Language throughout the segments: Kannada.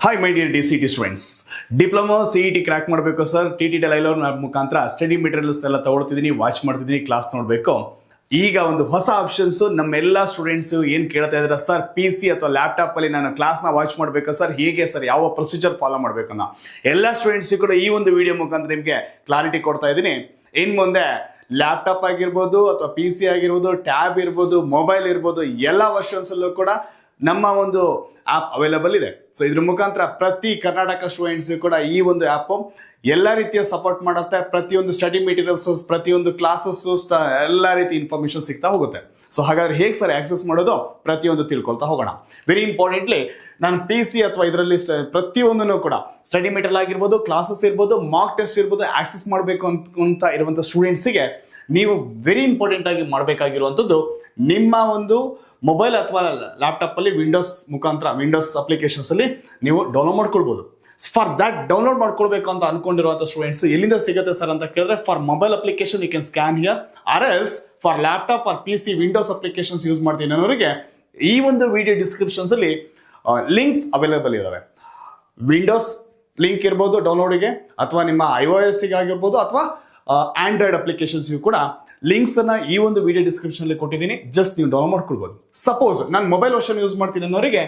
Hi my dear DCT students, diploma CET crack ಮಾಡಬೇಕು ಸರ್. TTT ಲೈವ್ ಮುಖಾಂತರ ಸ್ಟಡಿ ಮೆಟೀರಿಯಲ್ಸ್ ಎಲ್ಲ ತಗೊಳ್ತಿದ್ದೀನಿ, ವಾಚ್ ಮಾಡ್ತಿದ್ದೀನಿ, ಕ್ಲಾಸ್ ನೋಡಬೇಕು. ಈಗ ಒಂದು ಹೊಸ ಆಪ್ಷನ್ಸ್ ನಮ್ಮೆಲ್ಲ ಸ್ಟೂಡೆಂಟ್ಸ್ ಏನ್ ಕೇಳ್ತಾ ಇದಾರೆ ಸರ್, PC ಅಥವಾ ಲ್ಯಾಪ್ಟಾಪ್ ಅಲ್ಲಿ ನಾನು ಕ್ಲಾಸ್ನ ವಾಚ್ ಮಾಡಬೇಕಾ ಸರ್, ಹೇಗೆ ಸರ್, ಯಾವ ಪ್ರೊಸೀಜರ್ ಫಾಲೋ ಮಾಡ್ಬೇಕನ್ನ ಎಲ್ಲ ಸ್ಟೂಡೆಂಟ್ಸ್ ಕೂಡ ಈ ಒಂದು ವಿಡಿಯೋ ಮುಖಾಂತರ ನಿಮಗೆ ಕ್ಲಾರಿಟಿ ಕೊಡ್ತಾ ಇದ್ದೀನಿ. ಇನ್ ಮುಂದೆ ಲ್ಯಾಪ್ಟಾಪ್ ಆಗಿರ್ಬೋದು ಅಥವಾ PC ಆಗಿರ್ಬೋದು, ಟ್ಯಾಬ್ ಇರ್ಬೋದು, ಮೊಬೈಲ್ ಇರ್ಬೋದು, ಎಲ್ಲ ವರ್ಷನ್ಸ್ ಅಲ್ಲೂ ಕೂಡ ನಮ್ಮ ಒಂದು ಆಪ್ ಅವೈಲಬಲ್ ಇದೆ. ಸೊ ಇದ್ರ ಮುಖಾಂತರ ಪ್ರತಿ ಕರ್ನಾಟಕ ಸ್ಟೂಡೆಂಟ್ಸ್ ಕೂಡ ಈ ಒಂದು ಆಪ್ ಎಲ್ಲ ರೀತಿಯ ಸಪೋರ್ಟ್ ಮಾಡುತ್ತೆ. ಪ್ರತಿಯೊಂದು ಸ್ಟಡಿ ಮೆಟೀರಿಯಲ್ಸ್, ಪ್ರತಿಯೊಂದು ಕ್ಲಾಸಸ್, ಎಲ್ಲ ರೀತಿ ಇನ್ಫಾರ್ಮೇಶನ್ ಸಿಗ್ತಾ ಹೋಗುತ್ತೆ. ಸೊ ಹಾಗಾದ್ರೆ ಹೇಗೆ ಸರ್ ಆಕ್ಸೆಸ್ ಮಾಡೋದು, ಪ್ರತಿಯೊಂದು ತಿಳ್ಕೊಳ್ತಾ ಹೋಗೋಣ. ವೆರಿ ಇಂಪಾರ್ಟೆಂಟ್ಲಿ, ನಾನು PC ಅಥವಾ ಇದರಲ್ಲಿ ಪ್ರತಿಯೊಂದನ್ನು ಕೂಡ ಸ್ಟಡಿ ಮೆಟೀರಿಯಲ್ ಆಗಿರ್ಬೋದು, ಕ್ಲಾಸಸ್ ಇರ್ಬೋದು, ಮಾರ್ಕ್ ಟೆಸ್ಟ್ ಇರ್ಬೋದು, ಆಕ್ಸೆಸ್ ಮಾಡಬೇಕು ಅಂತ ಇರುವಂತ ಸ್ಟೂಡೆಂಟ್ಸ್ಗೆ ನೀವು ವೆರಿ ಇಂಪಾರ್ಟೆಂಟ್ ಆಗಿ ಮಾಡಬೇಕಾಗಿರುವಂಥದ್ದು, ನಿಮ್ಮ ಒಂದು ಮೊಬೈಲ್ ಅಥವಾ ಲ್ಯಾಪ್ಟಾಪ್ ಅಲ್ಲಿ ವಿಂಡೋಸ್ ಮುಖಾಂತರ ವಿಂಡೋಸ್ ಅಪ್ಲಿಕೇಶನ್ಸ್ ಅಲ್ಲಿ ನೀವು ಡೌನ್ಲೋಡ್ ಮಾಡ್ಕೊಳ್ಬಹುದು. ಫಾರ್ ದಟ್ ಡೌನ್ಲೋಡ್ ಮಾಡ್ಕೊಳ್ಬೇಕು ಅಂತ ಅನ್ಕೊಂಡಿರುವಂತ ಸ್ಟೂಡೆಂಟ್ಸ್ ಎಲ್ಲಿಂದ ಸಿಗುತ್ತೆ ಸರ್ ಅಂತ ಕೇಳಿದ್ರೆ, for mobile application you can scan here, or else for laptop or PC Windows applications use ಮಾಡ್ತೀನಿ ಅನ್ನೋರಿಗೆ ಈ ಒಂದು ವಿಡಿಯೋ ಡಿಸ್ಕ್ರಿಪ್ಷನ್ಸ್ ಅಲ್ಲಿ ಲಿಂಕ್ಸ್ ಅವೈಲೇಬಲ್ ಇದಾವೆ. ವಿಂಡೋಸ್ ಲಿಂಕ್ ಇರ್ಬೋದು ಡೌನ್ಲೋಡ್ಗೆ, ಅಥವಾ ನಿಮ್ಮ iOS ಗೆ ಆಗಿರ್ಬೋದು, ಅಥವಾ ಆಂಡ್ರಾಯ್ಡ್ ಅಪ್ಲಿಕೇಶನ್ಸ್ಗೂ ಕೂಡ ಲಿಂಕ್ಸ್ ಅನ್ನ ಈ ಒಂದು ವಿಡಿಯೋ ಡಿಸ್ಕ್ರಿಪ್ಷನ್ ಅಲ್ಲಿ ಕೊಟ್ಟಿದ್ದೀನಿ. ಜಸ್ಟ್ ನೀವು ಡೌನ್ಲೋಡ್ ಮಾಡ್ಕೊಳ್ಬಹುದು. ಸಪೋಸ್ ನಾನು ಮೊಬೈಲ್ ವರ್ಷನ್ ಯೂಸ್ ಮಾಡ್ತೀನಿ ಅನ್ನೋರಿಗೆ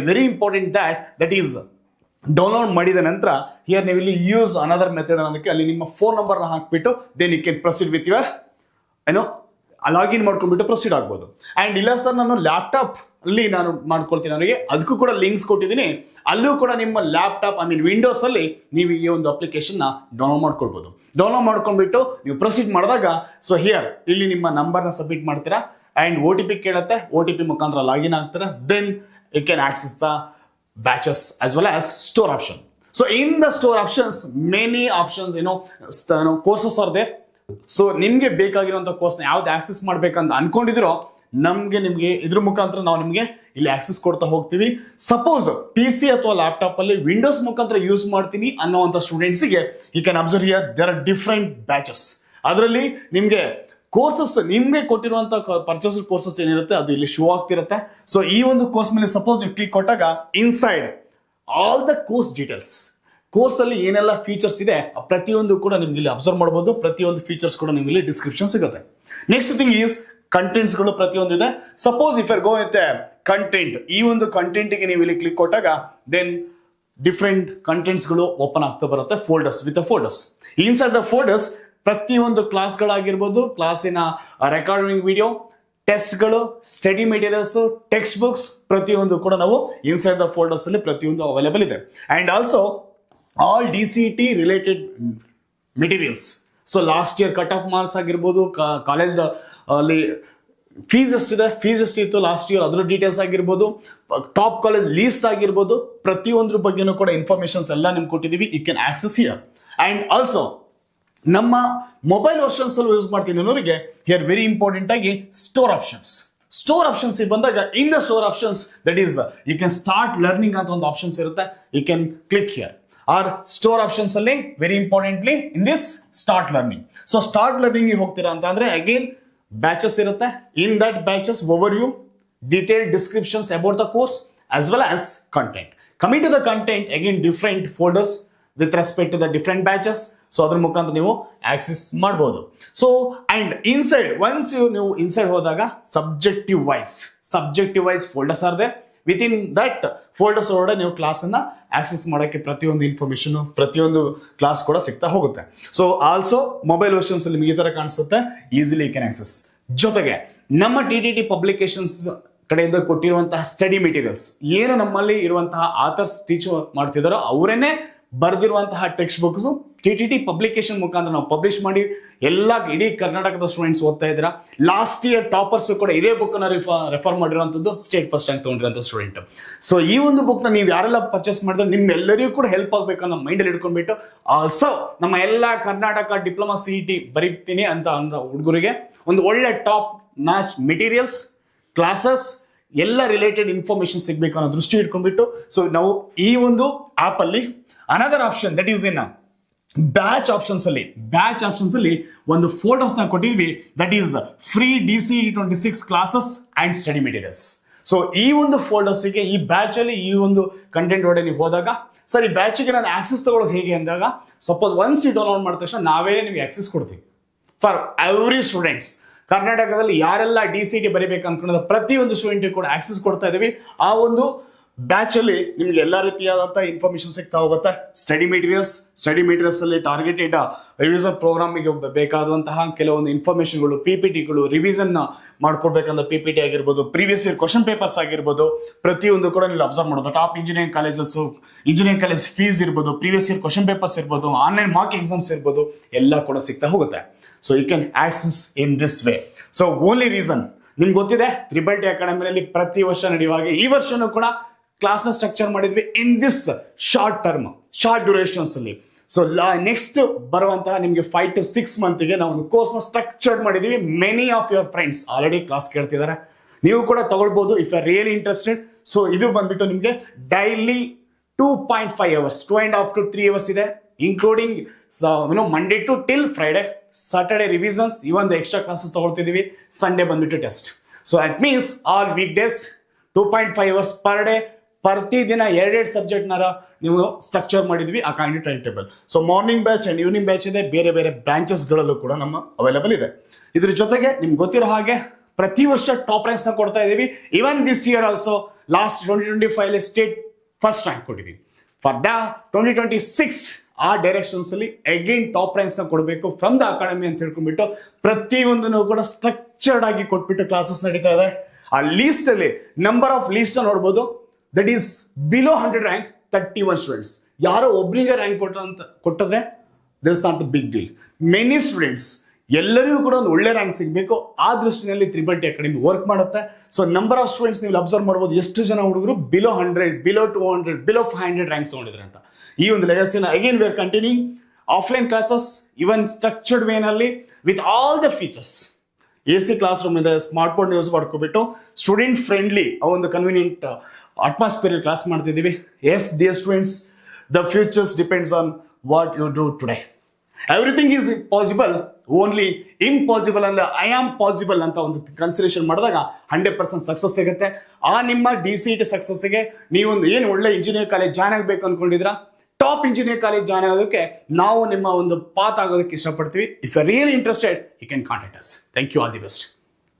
very important that is download ಮಾಡಿದ ನಂತರ ಹಿಯರ್ ನೀವು ಇಲ್ಲಿ ಯೂಸ್ ಅನದರ್ ಮೆಥಡ್ ಅನ್ನೋದಕ್ಕೆ ಅಲ್ಲಿ ನಿಮ್ಮ ಫೋನ್ ನಂಬರ್ ಹಾಕ್ಬಿಟ್ಟು then you can proceed with your login ಮಾಡ್ಕೊಂಡ್ಬಿಟ್ಟು ಪ್ರೊಸೀಡ್ ಆಗ್ಬೋದು. ಅಂಡ್ ಇಲ್ಲ ಸರ್ ನಾನು ಲ್ಯಾಪ್ಟಾಪ್ ಅಲ್ಲಿ ನಾನು ಮಾಡ್ಕೊಳ್ತೀನಿ ಅವರಿಗೆ, ಅದಕ್ಕೂ ಕೂಡ ಲಿಂಕ್ಸ್ ಕೊಟ್ಟಿದ್ದೀನಿ. ಅಲ್ಲೂ ಕೂಡ ನಿಮ್ಮ ಲ್ಯಾಪ್ಟಾಪ್ ವಿಂಡೋಸ್ ಅಲ್ಲಿ ನೀವು ಈ ಒಂದು ಅಪ್ಲಿಕೇಶನ್ ನ ಡೌನ್ಲೋಡ್ ಮಾಡ್ಕೊಳ್ಬಹುದು. ಡೌನ್ಲೋಡ್ ಮಾಡ್ಕೊಂಡ್ಬಿಟ್ಟು ನೀವು ಪ್ರೊಸೀಡ್ ಮಾಡಿದಾಗ, ಸೊ ಹಿಯರ್ ಇಲ್ಲಿ ನಿಮ್ಮ ನಂಬರ್ನ ಸಬ್ಮಿಟ್ ಮಾಡ್ತೀರಾ ಅಂಡ್ OTP ಕೇಳುತ್ತೆ, OTP ಮುಖಾಂತರ ಲಾಗಿನ್ ಆಗ್ತೀರಾ. Then you can access the batches as well as store option. So in the store options, many options, courses are there. So ನಿಮ್ಗೆ ಬೇಕಾಗಿರುವಂತ ಕೋರ್ಸ್ನ ಯಾವ್ದು ಆಕ್ಸೆಸ್ ಮಾಡ್ಬೇಕಂತ ಅನ್ಕೊಂಡಿದಿರೋ ನಿಮ್ಗೆ ಇದ್ರ ಮುಖಾಂತರ ನಾವು ನಿಮ್ಗೆ ಇಲ್ಲಿ ಆಕ್ಸೆಸ್ ಕೊಡ್ತಾ ಹೋಗ್ತೀವಿ. ಸಪೋಸ್ PC ಅಥವಾ ಲ್ಯಾಪ್ಟಾಪ್ ಅಲ್ಲಿ ವಿಂಡೋಸ್ ಮುಖಾಂತರ ಯೂಸ್ ಮಾಡ್ತೀನಿ ಅನ್ನೋಂಥ ಸ್ಟೂಡೆಂಟ್ಸ್ಗೆ you can observe here there are different batches. ಅದರಲ್ಲಿ ನಿಮ್ಗೆ ಕೋರ್ಸಸ್ ನಿಮ್ಗೆ ಕೊಟ್ಟಿರುವಂತ ಪರ್ಚೇಸ್ ಕೋರ್ಸಸ್ ಏನಿರುತ್ತೆ ಅದು ಇಲ್ಲಿ ಶೋ ಆಗ್ತಿರುತ್ತೆ. ಸೊ ಈ ಒಂದು ಕೋರ್ಸ್ ಮೇಲೆ ಸಪೋಸ್ ನೀವು ಕ್ಲಿಕ್ ಕೊಟ್ಟಾಗ inside all the course details, course ಅಲ್ಲಿ ಏನೆಲ್ಲ ಫೀಚರ್ಸ್ ಇದೆ ಪ್ರತಿಯೊಂದು ಕೂಡ ನಿಮ್ಗೆ ಇಲ್ಲಿ ಅಬ್ಸರ್ವ್ ಮಾಡಬಹುದು. ಪ್ರತಿಯೊಂದು ಫೀಚರ್ಸ್ ಕೂಡ ನಿಮ್ಗೆ ಇಲ್ಲಿ ಡಿಸ್ಕ್ರಿಪ್ಷನ್ ಸಿಗುತ್ತೆ. ನೆಕ್ಸ್ಟ್ ಥಿಂಗ್ ಈಸ್ ಕಂಟೆಂಟ್ಸ್ ಗಳು ಪ್ರತಿಯೊಂದು ಇದೆ. Suppose if your go with content, ಈ ಒಂದು ಕಂಟೆಂಟ್ ಗೆ ನೀವು ಇಲ್ಲಿ ಕ್ಲಿಕ್ ಕೊಟ್ಟಾಗ ದೆನ್ ಡಿಫ್ರೆಂಟ್ ಕಂಟೆಂಟ್ಸ್ ಗಳು ಓಪನ್ ಆಗ್ತಾ ಬರುತ್ತೆ, folders with folders. Inside the folders ಪ್ರತಿಯೊಂದು ಕ್ಲಾಸ್ಗಳಾಗಿರ್ಬೋದು, ಕ್ಲಾಸಿನ ರೆಕಾರ್ಡಿಂಗ್ ವಿಡಿಯೋ, ಟೆಸ್ಟ್ಗಳು, ಸ್ಟಡಿ ಮೆಟೀರಿಯಲ್ಸ್, ಟೆಕ್ಸ್ಟ್ ಬುಕ್ಸ್, ಪ್ರತಿಯೊಂದು ಕೂಡ ನಾವು ಇನ್ಸೈಡ್ ದ ಫೋಲ್ಡರ್ಸ್ ಅಲ್ಲಿ ಪ್ರತಿಯೊಂದು ಅವೈಲೇಬಲ್ ಇದೆ. And also all DCT related materials. So last year cut off marks ಆಗಿರ್ಬೋದು, ಕಾಲೇಜ್ ಅಲ್ಲಿ ಫೀಸ್ ಎಷ್ಟಿತ್ತು ಲಾಸ್ಟ್ ಇಯರ್, ಅದರ ಡೀಟೇಲ್ಸ್ ಆಗಿರ್ಬೋದು, ಟಾಪ್ ಕಾಲೇಜ್ ಲೀಸ್ಟ್ ಆಗಿರ್ಬೋದು, ಪ್ರತಿಯೊಂದ್ರ ಬಗ್ಗೆನೂ ಕೂಡ ಇನ್ಫಾರ್ಮೇಶನ್ಸ್ ಎಲ್ಲ ನಿಮ್ಗೆ ಕೊಟ್ಟಿದ್ದೀವಿ. You can access here. And also ನಮ್ಮ ಮೊಬೈಲ್ ವರ್ಷನ್ಸ್ ಅಲ್ಲಿ ಯೂಸ್ ಮಾಡ್ತೀನಿ ಅನ್ನೋರಿಗೆ ಹಿಯರ್ ವೆರಿ ಇಂಪಾರ್ಟೆಂಟ್ ಆಗಿ ಸ್ಟೋರ್ ಆಪ್ಷನ್ಸ್ ಬಂದಾಗ, in the store options that is you can start learning ಅಂತ ಒಂದು ಆಪ್ಷನ್ಸ್ ಇರುತ್ತೆ. You can click here. Or store options ಅಲ್ಲಿ very importantly in this start learning. So start learning ಹೋಗ್ತೀರಾ ಅಂತ ಅಂದ್ರೆ ಅಗೇನ್ ಬ್ಯಾಚಸ್ ಇರುತ್ತೆ. In that batches overview, detailed descriptions about the course as well as content. Coming to the content, again different folders with respect to the different batches. So ಅದ್ರ ಮುಖಾಂತರ ನೀವು ಆಕ್ಸೆಸ್ ಮಾಡಬಹುದು. ಸೊ ಅಂಡ್ ಇನ್ಸೈಡ್ ಒನ್ಸ್ ನೀವು ಇನ್ಸೈಡ್ ಹೋದಾಗ subjective wise folders are they. With in that folders ಒಳಗಡೆ ನೀವು ಕ್ಲಾಸ್ ಅನ್ನ ಆಕ್ಸೆಸ್ ಮಾಡೋಕ್ಕೆ ಪ್ರತಿಯೊಂದು ಇನ್ಫಾರ್ಮೇಶನ್, ಪ್ರತಿಯೊಂದು ಕ್ಲಾಸ್ ಕೂಡ ಸಿಗ್ತಾ ಹೋಗುತ್ತೆ. ಸೊ ಆಲ್ಸೋ ಮೊಬೈಲ್ ವರ್ಷನ್ಸ್ ಅಲ್ಲಿ ನಿಮಗೆ ಈ ತರ ಕಾಣಿಸುತ್ತೆ, ಈಸಿಲಿ ಕ್ಯಾನ್ ಆಕ್ಸೆಸ್. ಜೊತೆಗೆ ನಮ್ಮ TTT ಪಬ್ಲಿಕೇಶನ್ಸ್ ಕಡೆಯಿಂದ ಕೊಟ್ಟಿರುವಂತಹ ಸ್ಟಡಿ ಮೆಟೀರಿಯಲ್ಸ್, ಏನು ನಮ್ಮಲ್ಲಿ ಇರುವಂತಹ ಆಥರ್ಸ್ ಟೀಚ್ ಮಾಡ್ತಿದಾರೋ ಅವರೇನೆ ಬರೆದಿರುವಂತಹ ಟೆಕ್ಸ್ಟ್ ಬುಕ್ಸ್ TTT ಪಬ್ಲಿಕೇಶನ್ ಮುಖಾಂತರ ನಾವು ಪಬ್ಲಿಷ್ ಮಾಡಿ ಇಡೀ ಕರ್ನಾಟಕದ ಸ್ಟೂಡೆಂಟ್ಸ್ ಓದ್ತಾ ಇದ್ದೀರಾ. ಲಾಸ್ಟ್ ಇಯರ್ ಟಾಪರ್ಸ್ ಕೂಡ ಇದೇ ಬುಕ್ ನ ರೆಫರ್ ಮಾಡಿರುವಂತದ್ದು ಸ್ಟೇಟ್ ಫಸ್ಟ್ ರ್ಯಾಂಕ್ ತಗೊಂಡಿರುವಂತ ಸ್ಟೂಡೆಂಟ್. ಸೊ ಈ ಒಂದು ಬುಕ್ ನ ನೀವು ಯಾರೆಲ್ಲ ಪರ್ಚೇಸ್ ಮಾಡಿದ್ರೆ ನಿಮ್ಮೆಲ್ಲರಿಗೂ ಕೂಡ ಹೆಲ್ಪ್ ಆಗ್ಬೇಕನ್ನೋ ಮೈಂಡ್ ಅಲ್ಲಿ ಇಟ್ಕೊಂಡ್ಬಿಟ್ಟು, ಆಲ್ಸೋ ನಮ್ಮ ಎಲ್ಲ ಕರ್ನಾಟಕ ಡಿಪ್ಲೊಮಾ CET ಬರೀತೀನಿ ಅಂತ ಹುಡುಗರಿಗೆ ಒಂದು ಒಳ್ಳೆ ಟಾಪ್ ನಾಚ್ ಮೆಟೀರಿಯಲ್ಸ್, ಕ್ಲಾಸಸ್ ಎಲ್ಲ ರಿಲೇಟೆಡ್ ಇನ್ಫಾರ್ಮೇಶನ್ ಸಿಗ್ಬೇಕು ಅನ್ನೋ ದೃಷ್ಟಿ ಇಟ್ಕೊಂಡ್ಬಿಟ್ಟು, ಸೊ ನಾವು ಈ ಒಂದು ಆಪ್ ಅಲ್ಲಿ another option that is in batch options ಅಲ್ಲಿ ಒಂದು ಫೋಟೋಸ್ ನ ಕೊಟ್ಟಿದ್ವಿ. That is free DCT 26 classes and study materials. So ಈ ಒಂದು ಫೋಲ್ಡರ್ಸ್ಗೆ ಈ ಬ್ಯಾಚ್ ಅಲ್ಲಿ ಈ ಒಂದು ಕಂಟೆಂಟ್ ಒಳಗೆ ನೀವು ಹೋದಾಗ ಸರ್ ಈ ಬ್ಯಾಚ್ಗೆ ನಾನು ಆಕ್ಸೆಸ್ ತಗೊಳ್ಳೋದು ಹೇಗೆ ಅಂದಾಗ ಸಪೋಸ್ ಒನ್ಸ್ ಈ ಡೌನ್ಲೋಡ್ ಮಾಡಿದ ತಕ್ಷಣ ನಾವೇ ನಿಮಗೆ ಆಕ್ಸೆಸ್ ಕೊಡ್ತೀವಿ ಫಾರ್ ಎವ್ರಿ ಸ್ಟೂಡೆಂಟ್ಸ್. ಕರ್ನಾಟಕದಲ್ಲಿ ಯಾರೆಲ್ಲ DCT ಬರೀಬೇಕು ಅನ್ಕೊಂಡಿರೋ ಪ್ರತಿಯೊಂದು ಸ್ಟೂಡೆಂಟ್ ಕೂಡ ಆಕ್ಸೆಸ್ ಕೊಡ್ತಾ ಇದೀವಿ. ಆ ಒಂದು ಬ್ಯಾಚ್ ಅಲ್ಲಿ ನಿಮ್ಗೆ ಎಲ್ಲಾ ರೀತಿಯಾದಂತಹ ಇನ್ಫಾರ್ಮೇಶನ್ ಸಿಗ್ತಾ ಹೋಗುತ್ತೆ. ಸ್ಟಡಿ ಮೆಟೀರಿಯಲ್ಸ್ ಅಲ್ಲಿ ಟಾರ್ಗೆಟೆಡ್ ರಿವಿಷನ್ ಪ್ರೋಗ್ರಾಮಿಗೆ ಬೇಕಾದಂತಹ ಕೆಲವೊಂದು ಇನ್ಫಾರ್ಮೇಶನ್ಗಳು, PPTಗಳು, ರಿವಿಷನ್ ಮಾಡ್ಕೊಡ್ಬೇಕಂದ್ರೆ PPT ಆಗಿರ್ಬೋದು, ಪ್ರೀವಿಯಸ್ ಇಯರ್ ಕ್ವಶನ್ ಪೇಪರ್ಸ್ ಆಗಿರ್ಬೋದು, ಪ್ರತಿಯೊಂದು ಕೂಡ ನೀವು ಅಬ್ಸರ್ವ್ ಮಾಡೋದು. ಟಾಪ್ ಇಂಜಿನಿಯರಿಂಗ್ ಕಾಲೇಜ್ ಫೀಸ್ ಇರ್ಬೋದು, ಪ್ರೀವಿಯಸ್ ಇಯರ್ ಕ್ವಶನ್ ಪೇಪರ್ಸ್ ಇರ್ಬೋದು, ಆನ್ಲೈನ್ ಮಾರ್ಕ್ ಎಕ್ಸಾಮ್ಸ್ ಇರ್ಬೋದು, ಎಲ್ಲ ಕೂಡ ಸಿಗ್ತಾ ಹೋಗುತ್ತೆ. So you can access in this way. So only reason ನಿಮ್ಗೆ ಗೊತ್ತಿದೆ, ತ್ರಿಬಲ್ ಟಿ ಅಕಾಡೆಮಿಯಲ್ಲಿ ಪ್ರತಿ ವರ್ಷ ನಡೆಯುವಾಗ ಈ ವರ್ಷನೂ ಕೂಡ ಕ್ಲಾಸ್ ನ ಸ್ಟ್ರಕ್ಚರ್ ಮಾಡಿದ್ವಿ ಇನ್ ದಿಸ್ ಶಾರ್ಟ್ ಡ್ಯೂರೇಷನ್ಸ್ ಅಲ್ಲಿ. ಸೊ ನೆಕ್ಸ್ಟ್ ಬರುವಂತಹ ನಿಮ್ಗೆ 5 to 6 ಮಂತ್ಗೆ ನಾವು ಒಂದು ಕೋರ್ಸ್ ನ ಸ್ಟ್ರಕ್ಚರ್ ಮಾಡಿದೀವಿ. Many of your friends already class ಕೇಳ್ತಿದ್ದಾರೆ, ನೀವು ಕೂಡ ತಗೊಳ್ಬಹುದು if are really interested. So ಇದು ಬಂದ್ಬಿಟ್ಟು ನಿಮ್ಗೆ ಡೈಲಿ 2.5 hours, 2.5 to 3 hours ಇದೆ, including Monday to till Friday, Saturday revisions, ಈ ಒಂದು ಎಕ್ಸ್ಟ್ರಾ ಕ್ಲಾಸಸ್ ತಗೊಳ್ತಿದೀವಿ, ಸಂಡೇ ಬಂದ್ಬಿಟ್ಟು test. So that means all week days 2.5 hours per day, ಪ್ರತಿದಿನ 2 ಸಬ್ಜೆಕ್ಟ್ ನೀವು ಸ್ಟ್ರಕ್ಚರ್ ಮಾಡಿದ್ವಿ ಆ kind time table. So morning batch and evening batch ಇದೆ, ಬೇರೆ ಬೇರೆ ಬ್ರಾಂಚಸ್ ಗಳಲ್ಲೂ ಕೂಡ ನಮ್ಮ ಅವೈಲೇಬಲ್ ಇದೆ. ಇದ್ರ ಜೊತೆಗೆ ನಿಮ್ಗೆ ಗೊತ್ತಿರೋ ಹಾಗೆ ಪ್ರತಿ ವರ್ಷ ಟಾಪ್ ರ್ಯಾಂಕ್ಸ್ ನ ಕೊಡ್ತಾ ಇದೀವಿ. Even this year also last 2025 state first rank ಕೊಟ್ಟಿದ್ದೀವಿ. ಫಾರ್ ದ 2026 ಆ ಡೈರೆಕ್ಷನ್ಸ್ ಅಲ್ಲಿ ಅಗೇನ್ ಟಾಪ್ ರ್ಯಾಂಕ್ಸ್ ನ ಕೊಡಬೇಕು ಫ್ರಮ್ ದ ಅಕಾಡೆಮಿ ಅಂತ ಹೇಳ್ಕೊಂಡ್ಬಿಟ್ಟು ಪ್ರತಿಯೊಂದನ್ನು ಕೂಡ ಸ್ಟ್ರಕ್ಚರ್ಡ್ ಆಗಿ ಕೊಟ್ಬಿಟ್ಟು ಕ್ಲಾಸಸ್ ನಡೀತಾ ಇದೆ. ಆ ಲೀಸ್ಟ್ ಅಲ್ಲಿ ನಂಬರ್ ಆಫ್ ಲೀಸ್ಟ್ ನೋಡ್ಬೋದು, that is below 100 rank 31 students. ಯಾರೋ ಒಬ್ರಿಗೆ ರ್ಯಾಂಕ್ ಕೊಟ್ಟಿದ್ರೆ this not the big deal. Many students ಎಲ್ಲರಿಗೂ ಕೂಡ ಒಂದು ಒಳ್ಳೆ ರ್ಯಾಂಕ್ ಸಿಗಬೇಕು, ಆ ದೃಷ್ಟಿನಲ್ಲಿ ತ್ರಿಬಲ್ ಟಿ ಅಕಾಡೆಮಿ ವರ್ಕ್ ಮಾಡುತ್ತೆ. ಸೊ ನಂಬರ್ ಆಫ್ ಸ್ಟೂಡೆಂಟ್ಸ್ ನೀವು ಅಬ್ಸರ್ವ್ ಮಾಡಬಹುದು, ಎಷ್ಟು ಜನ ಹುಡುಗರು ಬಿಲೋ 100, ಬಿಲೋ 200, ಬಿಲೋ 500 ರ್ಯಾಂಕ್ಸ್ ತಗೊಂಡಿದ್ರೆ ಅಂತ. ಈ ಒಂದು ಲೆಗಸಿನ again we are continuing offline classes even structured ವೇನಲ್ಲಿ with all the features. AC class room ಇದೆ, ಸ್ಮಾರ್ಟ್ ಬೋರ್ಡ್ ಯೂಸ್ ಮಾಡ್ಕೊಬಿಟ್ಟು ಸ್ಟೂಡೆಂಟ್ ಫ್ರೆಂಡ್ಲಿ ಆ ಒಂದು ಕನ್ವೀನಿಯಂಟ್ ಅಟ್ಮಾಸ್ಫಿಯರ್ ಕ್ಲಾಸ್ ಮಾಡ್ತಿದ್ದೀವಿ. Yes dear students, the futures depends on what you do today. Everything is possible, only impossible ಅಂದ್ರೆ ಐ ಆಮ್ ಪಾಸಿಬಲ್ ಅಂತ ಒಂದು ಕನ್ಸಿಡರೇಷನ್ ಮಾಡಿದಾಗ 100% ಸಕ್ಸಸ್ ಸಿಗುತ್ತೆ. ಆ ನಿಮ್ಮ DCT ಸಕ್ಸಸ್ಗೆ ನೀವೊಂದು ಏನು ಒಳ್ಳೆ ಇಂಜಿನಿಯರ್ ಕಾಲೇಜ್ ಜಾಯ್ನ್ ಆಗಬೇಕು ಅನ್ಕೊಂಡಿದ್ರ, ಟಾಪ್ ಇಂಜಿನಿಯರ್ ಕಾಲೇಜ್ ಜಾಯ್ನ್ ಆಗೋದಕ್ಕೆ ನಾವು ನಿಮ್ಮ ಒಂದು ಪಾತ್ ಆಗೋದಕ್ಕೆ ಇಷ್ಟಪಡ್ತೀವಿ. If you are really interested you can contact us. Thank you, all the best.